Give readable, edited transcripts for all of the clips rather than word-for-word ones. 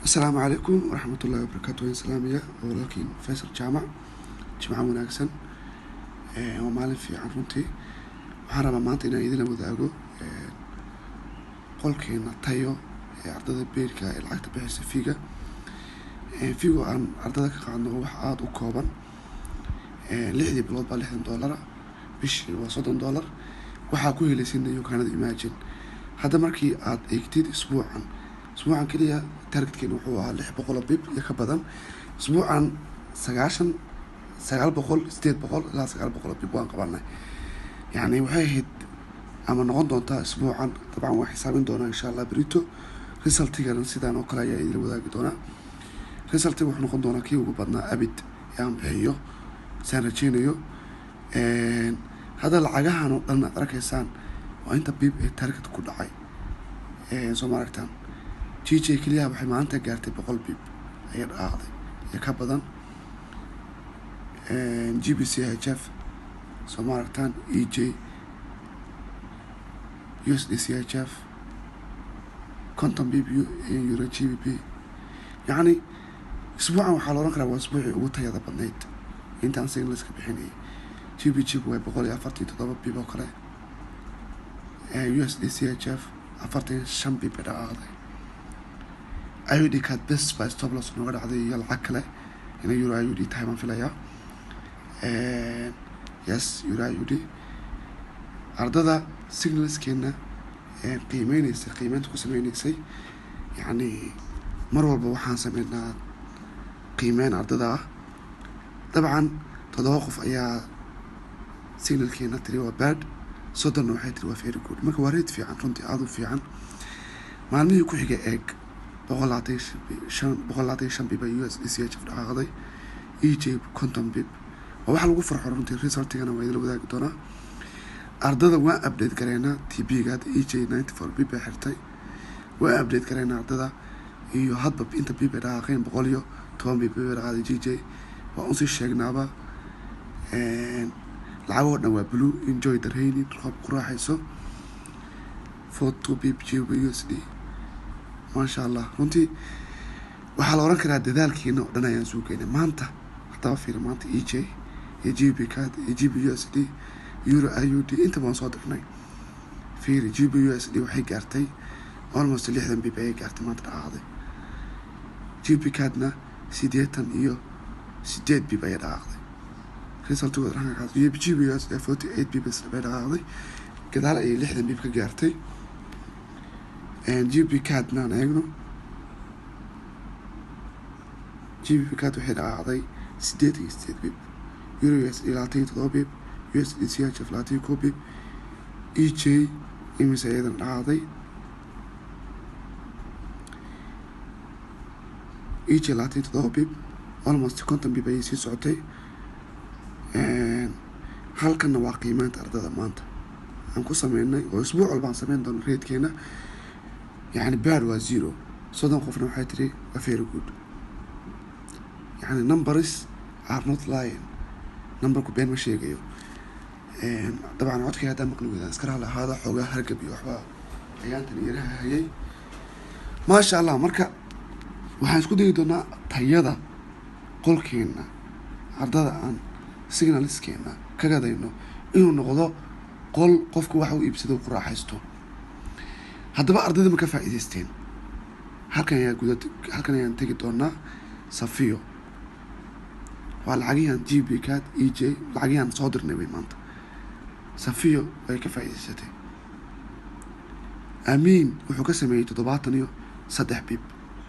السلام عليكم ورحمة الله وبركاته. سلامية ولكن فيصل جامع جماعة وناكسن ومعلم في عرفتي وحرم مانتنا إذا لم ذاقوا قل كينا تايو عرض بيركا العقد بحس فيجو عن عرضك قاعد وحقات وكوبا لحدي بلوت $60 بش $100 وحاكوه لسنة يوكاند إيماجين هذا مركي عاد يكتيد أسبوعا كليا تارجت كين وحوها 600 بيب يكبدن أسبوعا 900 لا 900 بيب وان قبلنا يعني وحيد أما نقول دونتا أسبوعا طبعا وحسابين دونا إن شاء الله بريتو ريسالتي كان سيدان وكلا يا إدري وذاك دونا ريسالتي وحنا نقول دونا كي وبدنا أبد يام بهيو سنرجينيو هذا العجاها نقولنا ركيسان وأنت بيب تارجت كل عاي سوماركتان جي كليها waxay maanta gaartay 100 bib ay dhaaqday ya ka badan GBCHF Somartan EJ USDCHF كونتم بيب يورو جي بي يعني اسبوعا waxaa la oran karaa waa isbuucii ugu tayada badneyd intaan English ka bixinay GBG way 147 bib oo kale USDCHF 45 bib dhaaqday ayudi kad bes by stop loss nooga dhacday iyo lacag kale in euro ayudi time aan filaya yes euro ayudi ardada signals keena qiimeynta ku sameynaysay yani mar walba waxaan sameynaa qiimeyn ardada dabcan 7 qof ayaa signal keena tiri waa bad sodan waxay tiri waa very good marka waa reed fiican runtii aad u fiican maalmihii ku xigay eeg $100 بيبا USDCHF dhaqaaqday EJ konton bib waxa lagu farxo runtii resultigana waa idin wadaagi doona ardada waa update gareena TB-gaad EJ 94 bib xirtay waa update gareena ardada iyo hadba inta bib dhaqaaqeen 110 bib dhaqaaday GJ waa u sii sheegnaaba lacag dhan waa blue enjoy the rain roob ku raaxayso 42 bib USD ما شاء الله runtii waxa la oran karaa dadaalkiina oo dhan ayaan soo keenay maanta hatta fiir maanta EJ EGB card EGB USD euro AUD inta baan soo dirnay fiir EGB USD waxay gaartay almost 60 bib ay gaartay maanta dhaqaaday GB cardna 80 iyo 8 bib ay dhaqaaday resultu ranka EGB USD 48 bib ay dhaqaaday gadaal ay 60 bib ka gaartay GB card naan eegno GB card waxay dhaqaaqday 8 bib euro USD 27 bib USDCHF 21 bib EJ imise aydan dhaqaaqday EJ 27 bib almost konton bib ay sii socotay halkana waa qiimaynta ardada maanta aan ku sameynay oo isbuuc walba aan sameyn doono reedkeena يعني bad was 0 صدق قفنا waxay tiri waa very good يعني numbers are not lying numberku been ma sheegayo طبعا codkii hada maqluuda iskara lahaada xogaa hargab iyo waxba ayaantan yaraha hayay ma sha Allah marka waxaan isku dayi doonaa tayada qolkeena ardada aan signalskeena kaga dayno inuu noqdo qol qofku waxa uu iibsado ku raaxaysto haddaba ardayda ma ka faa'iideysteen halkan ayaan tagi doonaa Safiyo waa lacagihan GB card EJ lacagihan soo dirnay way maanta Safiyo way ka faa'iideysatay Amiin wuxuu ka sameeyay 73 bib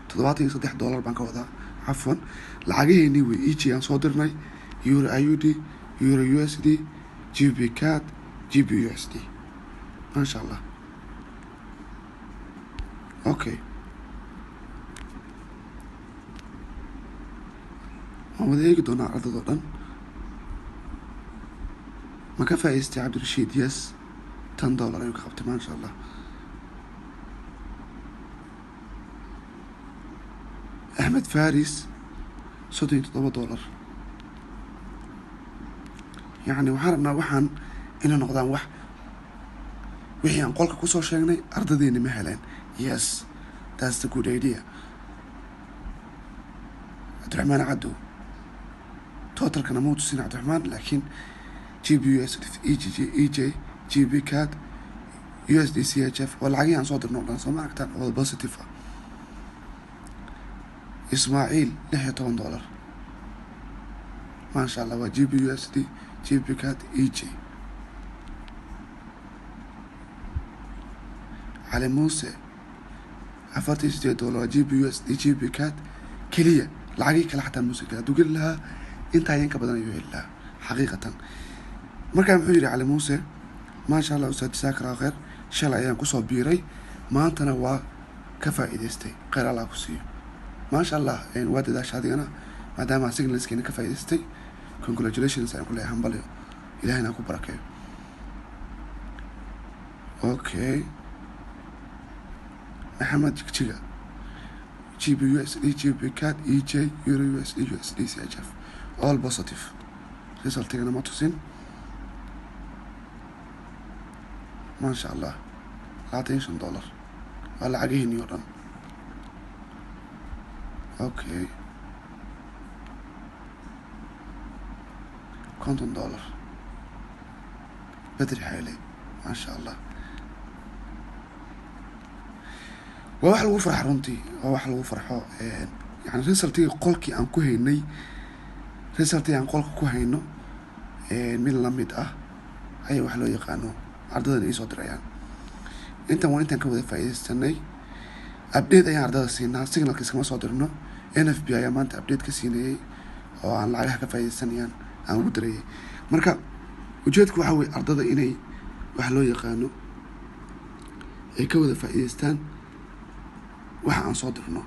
$73 baan ka wadaa afwan lacagiheeni way EJ aan soo dirnay euro AUD euro USD GB card GB USD ma sha Allah اوكي وذيك دونا عرض دودن ما كفايستي عبد الرشيد يس $10 يمكن خبطي ما شاء الله احمد فارس $60 يعني وحرمنا وحن إنه نقدان وح wixii aan qolka ku soo sheegnay ardadeenna ma heleen yes that's the good idea cabdiraxmaan caddow totalkana muu tusin cabdiraxmaan laakiin GBUS EJ GB CAD USD CHF waa lacagihii aan soo dirno dhan soo ma aragtaan oo positive ah. Ismaaciil $16 maasha allah waa GBUSD GB CAD EJ. cali muuse $48 waa GBUSD GB CAD keliya lacagihii kale xataa muuse hadduu geli lahaa intaa ayaan ka badan ayuu heli lahaa xaqiiqatan. markaa muxuu yidhi cali muuse maasha allah ustaad jazaaka allah khayr shalay ayaan kusoo biiray maantana waa ka faa'iidaystay khayr allah ku siiyo maasha allah waa dadaasha adigana maadaama signalskeena ka faa'iidaystay congratulations ayaan ku leeyahay hambalyo ilaahayna ku barakeeyo. okay maxamed jigjiga GBUSD GB CAD EJ Euro USD USD CHF all positive resultigana ma tusin maasha allah $25 waa lacagihiinii oo dhan. okay $50 بدري حالي ما شاء الله waa wax lagu farxo runtii waa wax lagu farxo yani resultiga qolkii aan ku haynay resultiga aan qolka ku hayno mid la mid ah ayaa wax loo yaqaano ardayda ay soo dirayaan. intan waa intaan ka wada faa'iideysanay update ayaan ardayda siinaa signalka iskama soo dirno NFB ayaa maanta update ka siinayay oo aan lacagaha ka faa'iideysanayaan aan ugu dirayay. marka ujeedku waxa weeye ardayda inay wax loo yaqaano ay ka wada faa'iideystaan waxa aan soo dirno.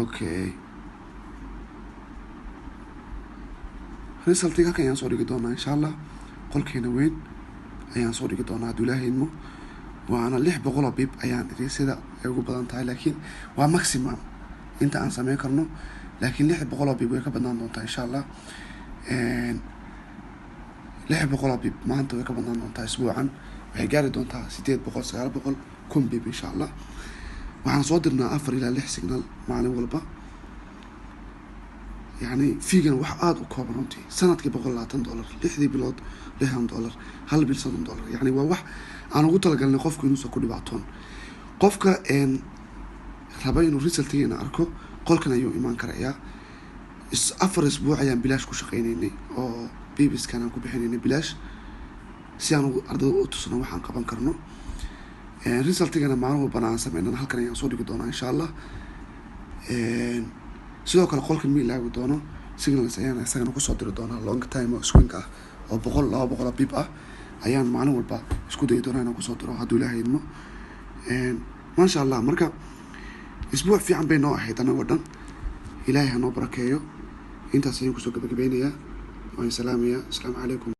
okay resultiga halkan ayaan soo dhigi doonaa insha allah qolkeena weyn ayaan soo dhigi doonaa hadduu ilaahay idmo waana 600 bib ayaan idhi sida ay ugu badan tahay laakiin waa maximum inta aan sameyn karno laakiin 600 bib way ka badnaan doontaa insha allah 600 bib maanta way ka badnaan doontaa isbuucan waxay gaari doontaa 800 900 1000 bib insha allah. waxaan soo dirnaa 4 ilaa 6 signal maalin walba يعني فيجن واحد وكوب runtii sanadkii $120 lixdii bilood $100 hal bil $100 يعني waa wax aan ugu talagalnay qofku inuu soo ku dhibaatoon qofka raba inuu resultiina arko qolkan ayuu iman karayaa 4 isbuuc ayaan bilaash ku shaqeynaynay oo BBS kana ku bixinaynay bilaash si aan ardayda u tusno waxaan qaban karno resultigana maalmo banaan sameynaa halkan ayaan soo dhigi doonaa insha Allah. sidoo kale qolka mi ilaawi doono signals ayaan isagana ku soo diri doonaa long time oo swing ah oo 200 bib ah ayaan maalin walba isku day doonaa inaan ku soo diro hadduu ilaahay idmo. ma sha Allah marka isbuuc fiican bay noo ahayd anaga dhan ilaahay ha noo barakeeyo intaas ayaan ku soo gabagabeynayaa waan salaamayaa assalaamu calaykum.